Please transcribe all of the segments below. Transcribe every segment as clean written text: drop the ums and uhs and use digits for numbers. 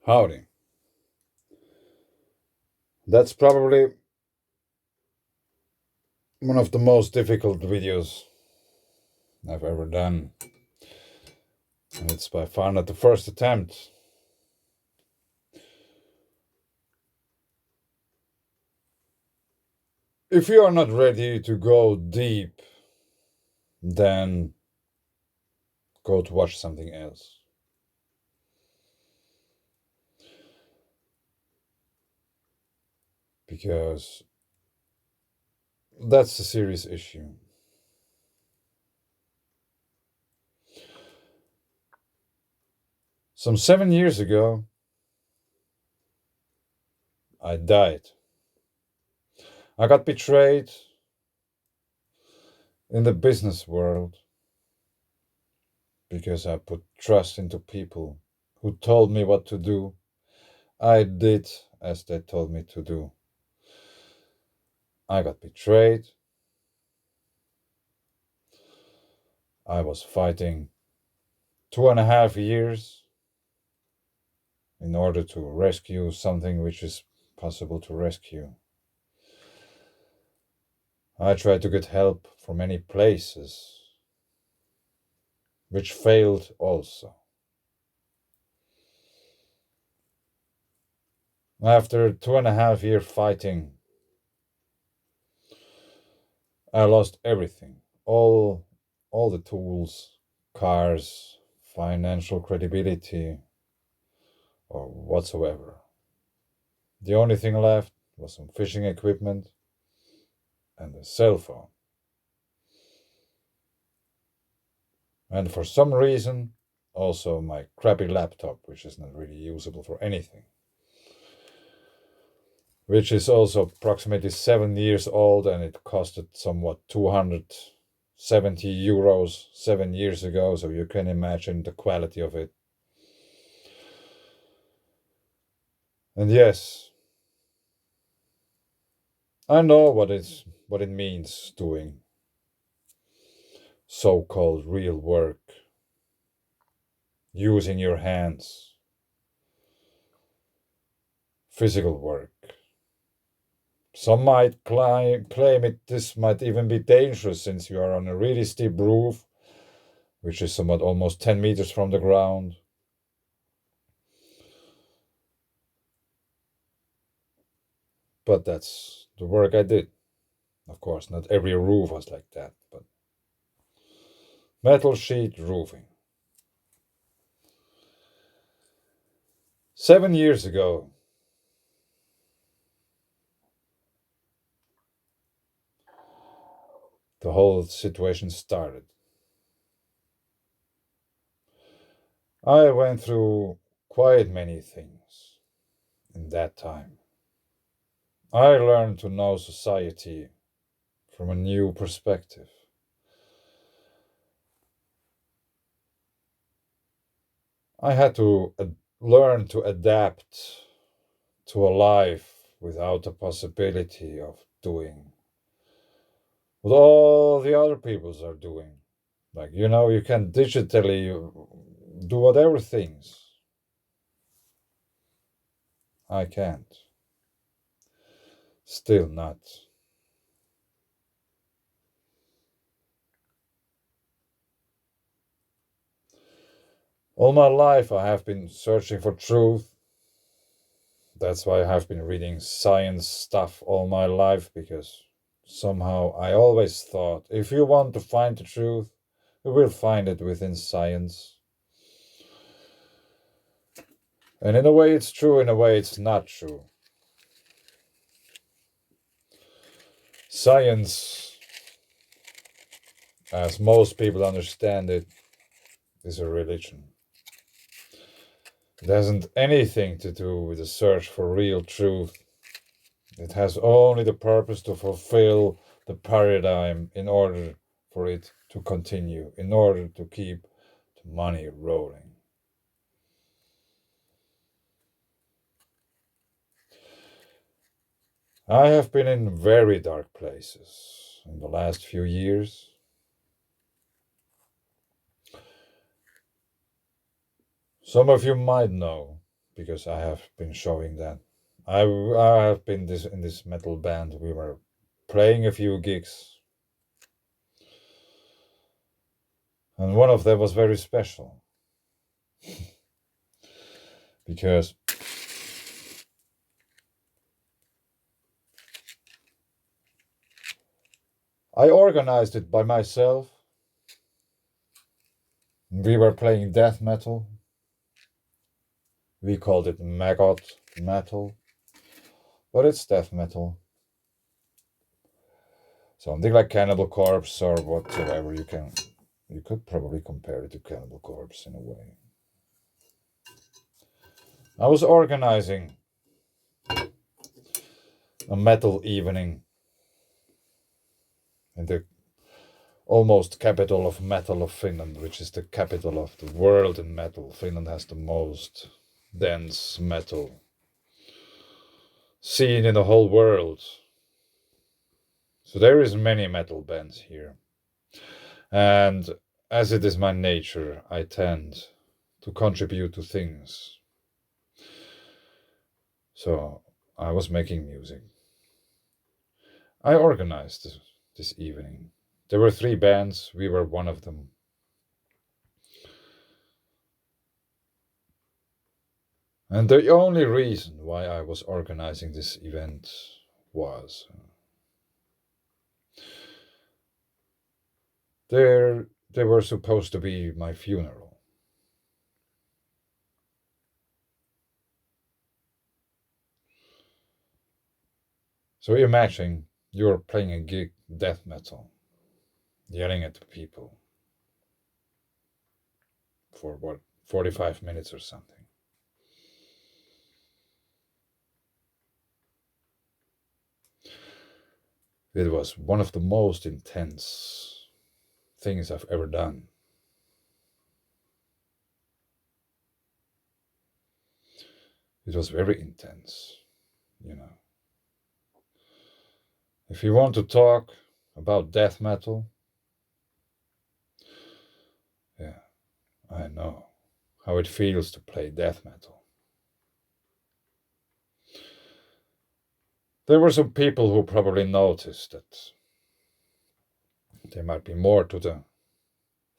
Howdy. That's probably one of the most difficult videos I've ever done. And it's by far not the first attempt. If you are not ready to go deep, then go to watch something else. Because that's a serious issue. Some 7 years ago, I died. I got betrayed in the business world because I put trust into people who told me what to do. I did as they told me to do. I got betrayed. I was fighting 2.5 years in order to rescue something which is possible to rescue. I tried to get help from many places, which failed also. After 2.5 year fighting, I lost everything. All the tools, cars, financial credibility, or whatsoever. The only thing left was some fishing equipment and a cell phone. And for some reason, also my crappy laptop, which is not really usable for anything. Which is also approximately 7 years old, and it costed somewhat 270 euros 7 years ago, so you can imagine the quality of it. And yes, I know what it means doing so-called real work, using your hands, physical work. Some might claim this might even be dangerous since you are on a really steep roof, which is somewhat almost 10 meters from the ground. But that's the work I did. Of course, not every roof was like that, but metal sheet roofing. 7 years ago, the whole situation started. I went through quite many things in that time. I learned to know society from a new perspective. I had to learn to adapt to a life without the possibility of doing what all the other peoples are doing. Like, you can digitally do whatever things. I can't. Still not. All my life I have been searching for truth. That's why I have been reading science stuff all my life, because somehow I always thought if you want to find the truth, you will find it within science. And in a way it's true, in a way it's not true. Science, as most people understand it, is a religion. It hasn't anything to do with the search for real truth. It has only the purpose to fulfill the paradigm in order for it to continue, in order to keep the money rolling. I have been in very dark places in the last few years. Some of you might know, because I have been showing that. I have been in this metal band. We were playing a few gigs, and one of them was very special because I organized it by myself. We were playing death metal. We called it maggot metal, but it's death metal. Something like Cannibal Corpse or whatever. You could probably compare it to Cannibal Corpse in a way. I was organizing a metal evening in the almost capital of metal of Finland, which is the capital of the world in metal. Finland has the most dense metal scene in the whole world. So there is many metal bands here. And as it is my nature, I tend to contribute to things. So I was making music. I organized this evening. There were 3 bands, we were one of them. And the only reason why I was organizing this event was they were supposed to be my funeral. So imagine you're playing a gig death metal, yelling at the people for what, 45 minutes or something. It was one of the most intense things I've ever done. It was very intense, you know. If you want to talk about death metal, yeah, I know how it feels to play death metal. There were some people who probably noticed that there might be more to the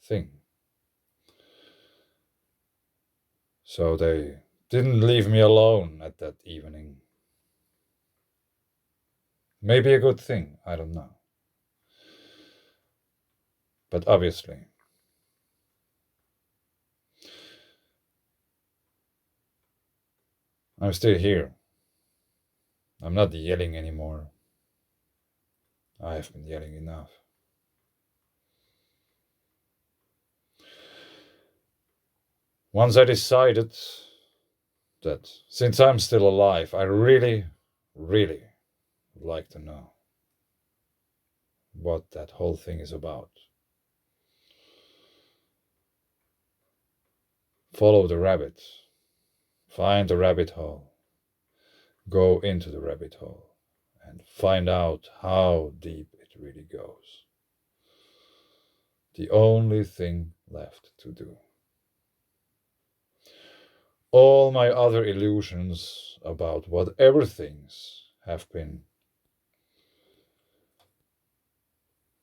thing. So they didn't leave me alone at that evening. Maybe a good thing, I don't know. But obviously, I'm still here. I'm not yelling anymore. I have been yelling enough. Once I decided that since I'm still alive, I really, really would like to know what that whole thing is about. Follow the rabbit. Find the rabbit hole. Go into the rabbit hole and find out how deep it really goes. The only thing left to do. All my other illusions about whatever things have been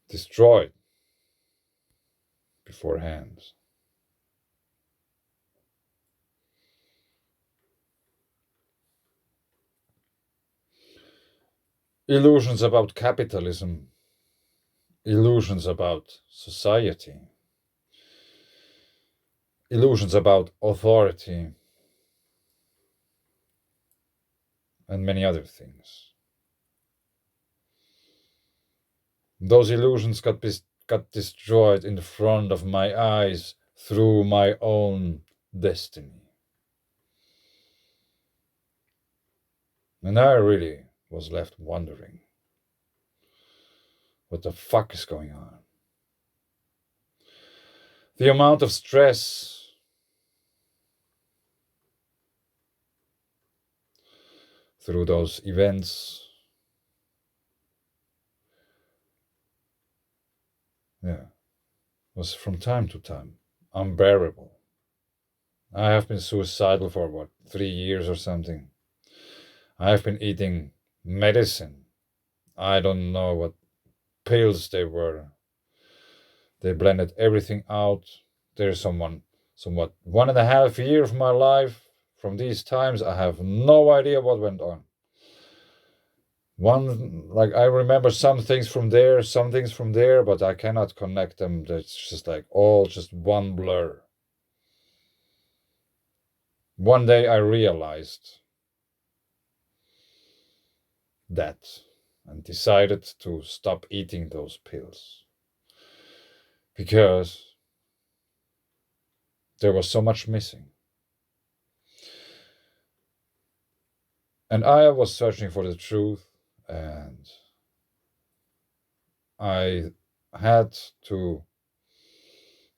destroyed beforehand. Illusions about capitalism, illusions about society, illusions about authority, and many other things. Those illusions got destroyed in front of my eyes through my own destiny. And I really was left wondering, what the fuck is going on? The amount of stress through those events, was from time to time unbearable. I have been suicidal for what, 3 years or something. I have been eating medicine. I don't know what pills they were. They blended everything out. There's somewhat 1.5 year of my life. From these times, I have no idea what went on. Like I remember some things from there, some things from there, but I cannot connect them. It's just like all just one blur. One day I realized that and decided to stop eating those pills because there was so much missing. And I was searching for the truth, and I had to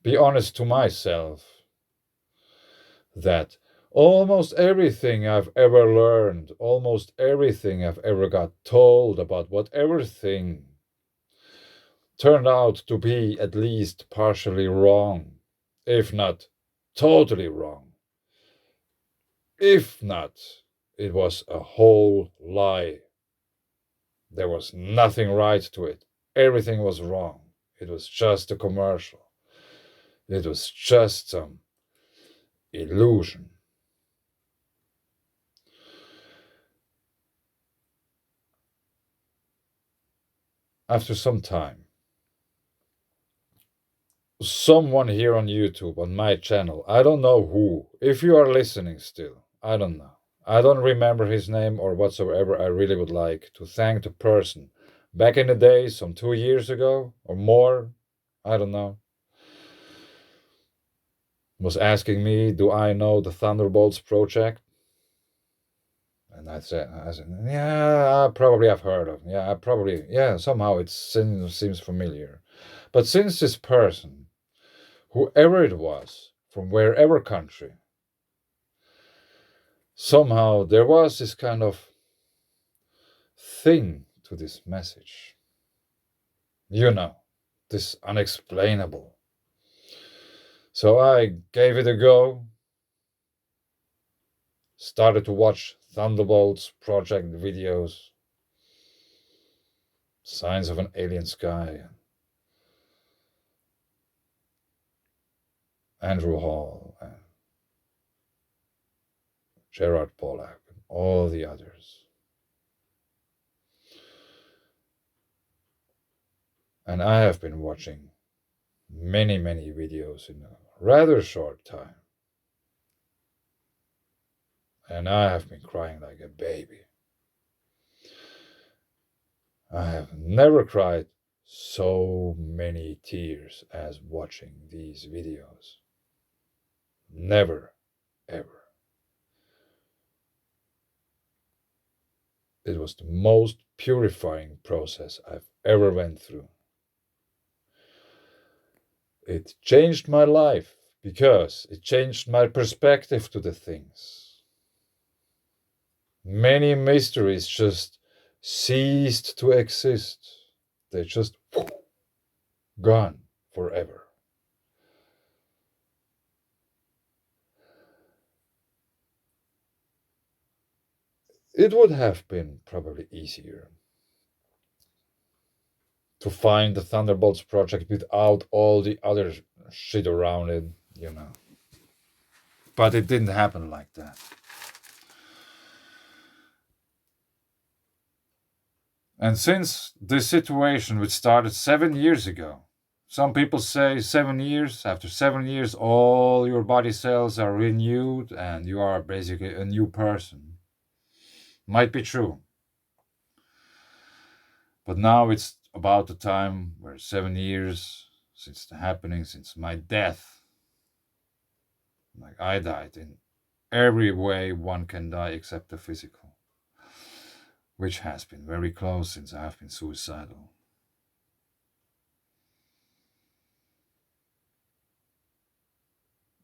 be honest to myself that almost everything I've ever learned, almost everything I've ever got told about whatever thing turned out to be at least partially wrong, if not totally wrong. If not, it was a whole lie. There was nothing right to it. Everything was wrong. It was just a commercial. It was just some illusion. After some time, someone here on YouTube, on my channel, I don't know who, if you are listening still, I don't know. I don't remember his name or whatsoever. I really would like to thank the person back in the day, some 2 years ago or more, I don't know, was asking me, do I know the Thunderbolts Project? And I said, yeah, I probably have heard of. Yeah, somehow it seems familiar. But since this person, whoever it was, from wherever country, somehow there was this kind of thing to this message. You know, this unexplainable. So I gave it a go, started to watch Thunderbolts Project videos, signs of an alien sky, Andrew Hall, and Gerard Pollack, and all the others. And I have been watching many, many videos in a rather short time. And I have been crying like a baby. I have never cried so many tears as watching these videos. Never, ever. It was the most purifying process I've ever went through. It changed my life because it changed my perspective to the things. Many mysteries just ceased to exist. They just gone forever. It would have been probably easier to find the Thunderbolts Project without all the other shit around it, you know. But it didn't happen like that. And since this situation, which started 7 years ago, some people say 7 years, after 7 years, all your body cells are renewed and you are basically a new person. Might be true. But now it's about the time where 7 years since the happening, since my death, like I died in every way one can die except the physical, which has been very close since I have been suicidal.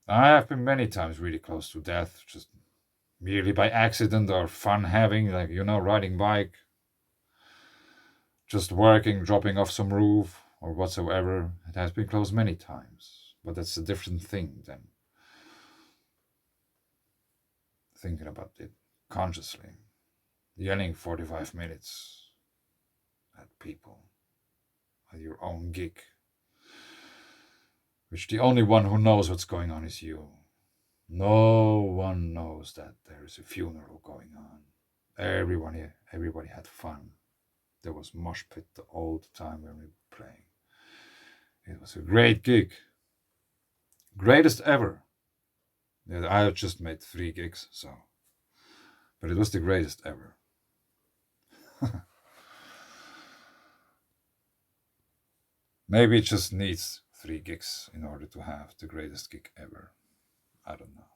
I have been many times really close to death, just merely by accident or fun having, like, riding bike, just working, dropping off some roof or whatsoever. It has been close many times, but that's a different thing then. thinking about it consciously, yelling 45 minutes at people at your own gig, which the only one who knows what's going on is you. No one knows that there is a funeral going on. Everybody had fun. There was mosh pit all the time when we were playing. It was a great gig. Greatest ever. Yeah, I just made 3 gigs, so. But it was the greatest ever. Maybe it just needs 3 gigs in order to have the greatest gig ever. I don't know.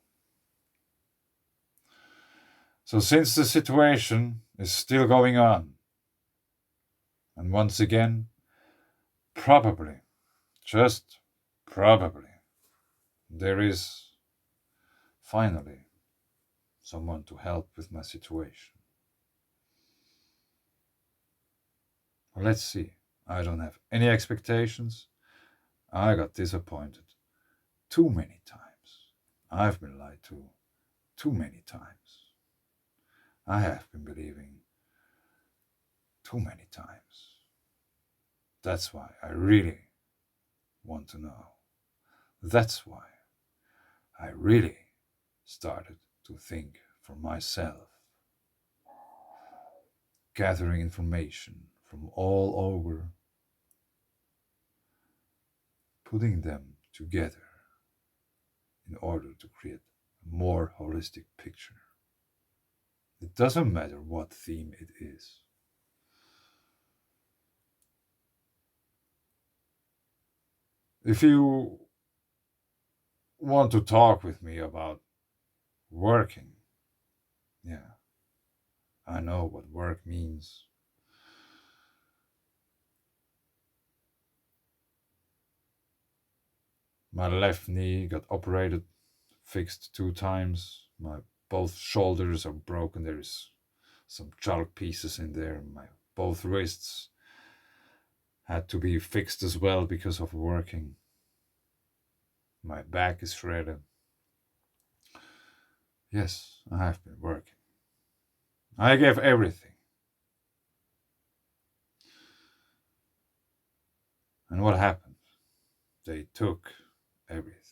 So since the situation is still going on, and once again, probably, just probably, there is finally someone to help with my situation. Well, let's see. I don't have any expectations. I got disappointed too many times. I've been lied to too many times. I have been believing too many times. That's why I really want to know. That's why I really started to think for myself, gathering information from all over, putting them together in order to create a more holistic picture. It doesn't matter what theme it is. If you want to talk with me about working, yeah, I know what work means. My left knee got operated, fixed 2 times. My both shoulders are broken. There is some chalk pieces in there. My both wrists had to be fixed as well because of working. My back is shredded. Yes, I have been working. I gave everything. And what happened? They took everything.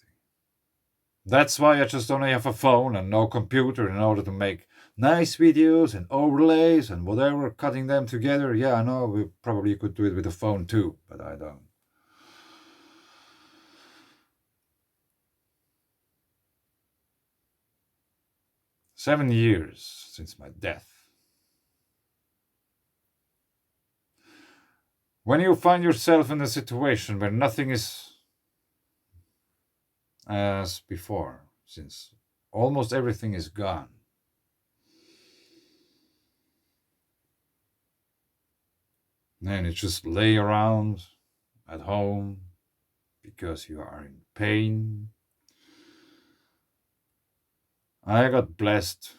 That's why I just only have a phone and no computer in order to make nice videos and overlays and whatever, cutting them together. Yeah, I know we probably could do it with a phone too, but I don't. "7 years since my death. When you find yourself in a situation where nothing is as before, since almost everything is gone, and you just lay around at home because you are in pain. I got blessed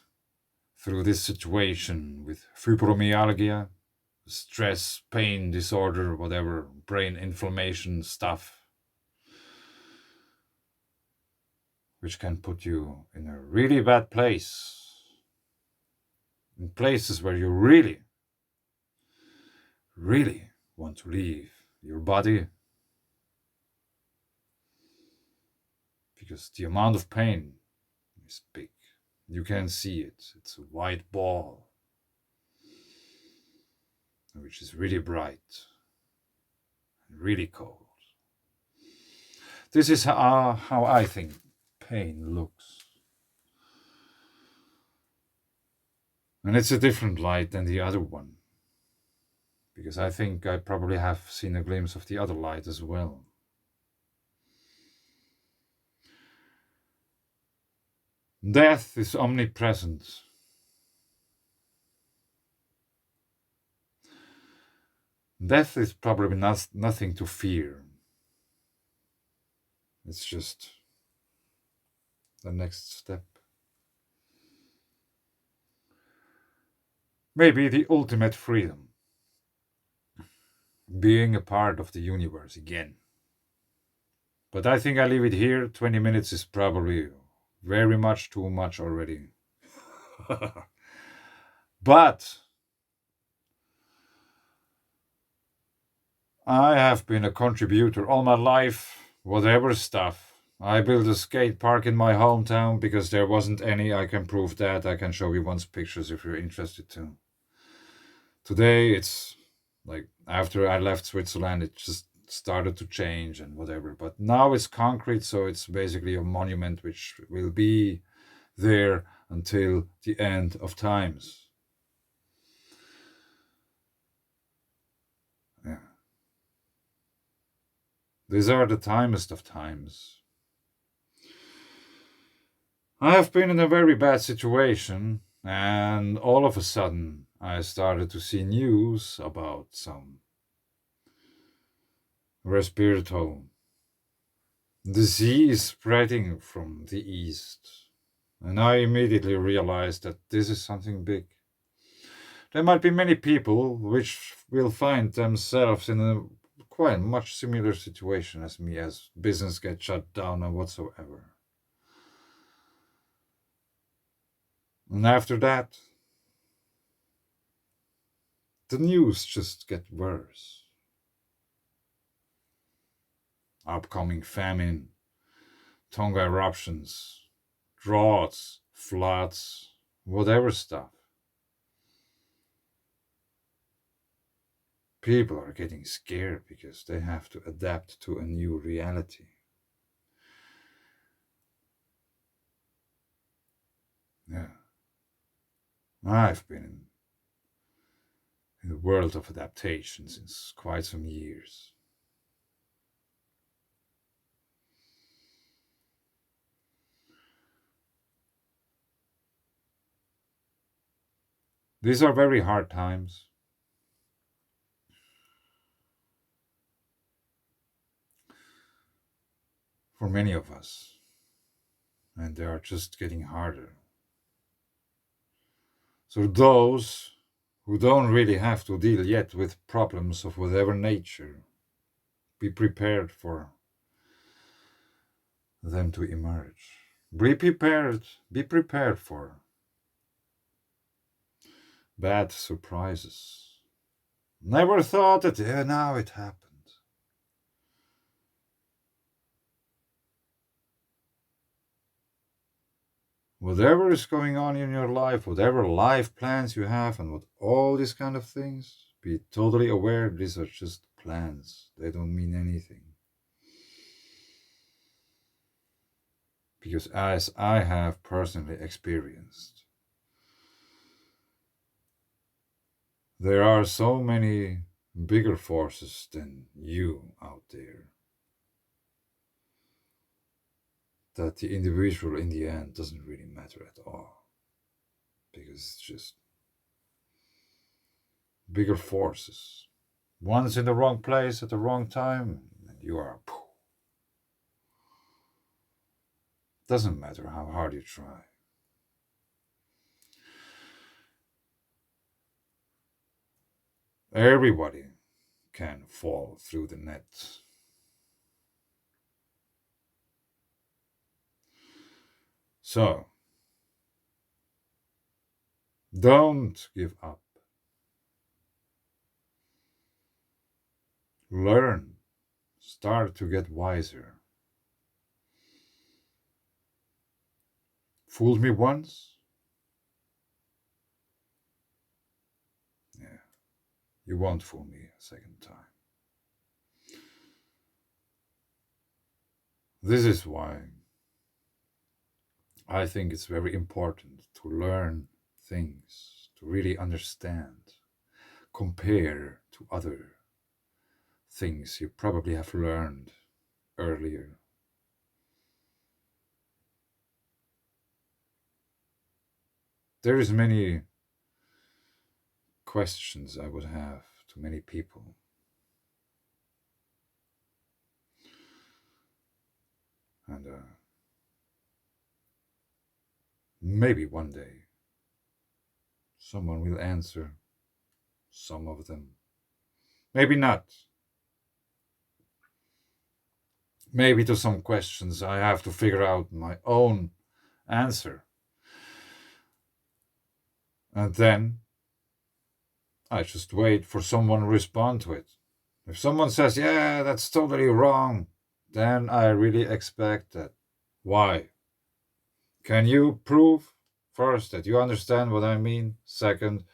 through this situation with fibromyalgia, stress, pain disorder, whatever, brain inflammation stuff, which can put you in a really bad place, in places where you really, really want to leave your body, because the amount of pain is big. You can see it. It's a white ball, which is really bright and really cold. This is how I think pain looks. And it's a different light than the other one, because I think I probably have seen a glimpse of the other light as well. Death is omnipresent. Death is probably nothing to fear. It's just the next step. Maybe the ultimate freedom. Being a part of the universe again. But I think I leave it here. 20 minutes is probably very much too much already. But I have been a contributor all my life, whatever stuff. I built a skate park in my hometown because there wasn't any. I can prove that. I can show you once pictures if you're interested to. Today, it's like after I left Switzerland, it just started to change and whatever. But now it's concrete, so it's basically a monument which will be there until the end of times. Yeah. These are the timest of times. I have been in a very bad situation, and all of a sudden I started to see news about some respiratory disease spreading from the east. And I immediately realized that this is something big. There might be many people which will find themselves in a quite much similar situation as me, as business gets shut down and whatsoever. And after that, the news just get worse. Upcoming famine, Tonga eruptions, droughts, floods, whatever stuff. People are getting scared because they have to adapt to a new reality. Yeah. I've been in the world of adaptation since quite some years. These are very hard times. For many of us, and they are just getting harder. So those who don't really have to deal yet with problems of whatever nature, be prepared for them to emerge. Be prepared for bad surprises. Never thought that, yeah, now it happened. Whatever is going on in your life, whatever life plans you have, and what all these kind of things, be totally aware these are just plans. They don't mean anything. Because as I have personally experienced, there are so many bigger forces than you out there that the individual in the end doesn't really matter at all. Because it's just bigger forces. One's in the wrong place at the wrong time, and you are. Doesn't matter how hard you try. Everybody can fall through the net. So, don't give up. Learn. Start to get wiser. Fooled me once? Yeah, you won't fool me a second time. This is why I think it's very important to learn things, to really understand, compare to other things you probably have learned earlier. There is many questions I would have to many people. And maybe one day someone will answer some of them. Maybe not. Maybe to some questions I have to figure out my own answer. And then I just wait for someone to respond to it. If someone says, yeah, that's totally wrong, then I really expect that. Why? Can you prove, first, that you understand what I mean? Second,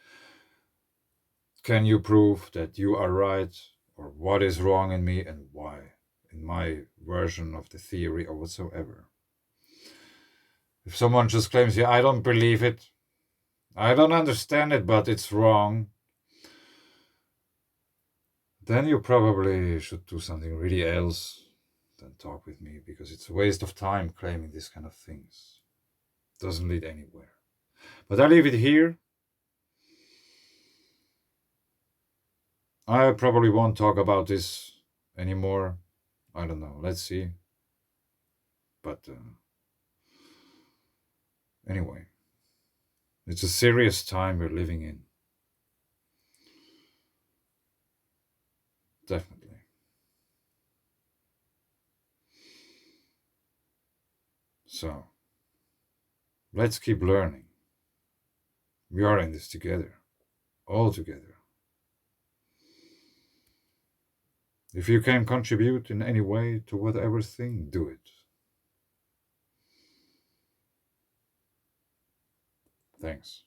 can you prove that you are right, or what is wrong in me and why, in my version of the theory or whatsoever? If someone just claims, yeah, I don't believe it, I don't understand it, but it's wrong, then you probably should do something really else than talk with me, because it's a waste of time claiming these kind of things. It doesn't lead anywhere. But I leave it here. I probably won't talk about this anymore. I don't know. Let's see. But anyway, it's a serious time we're living in. Definitely. So, let's keep learning. We are in this together. All together. If you can contribute in any way to whatever thing, do it. Thanks.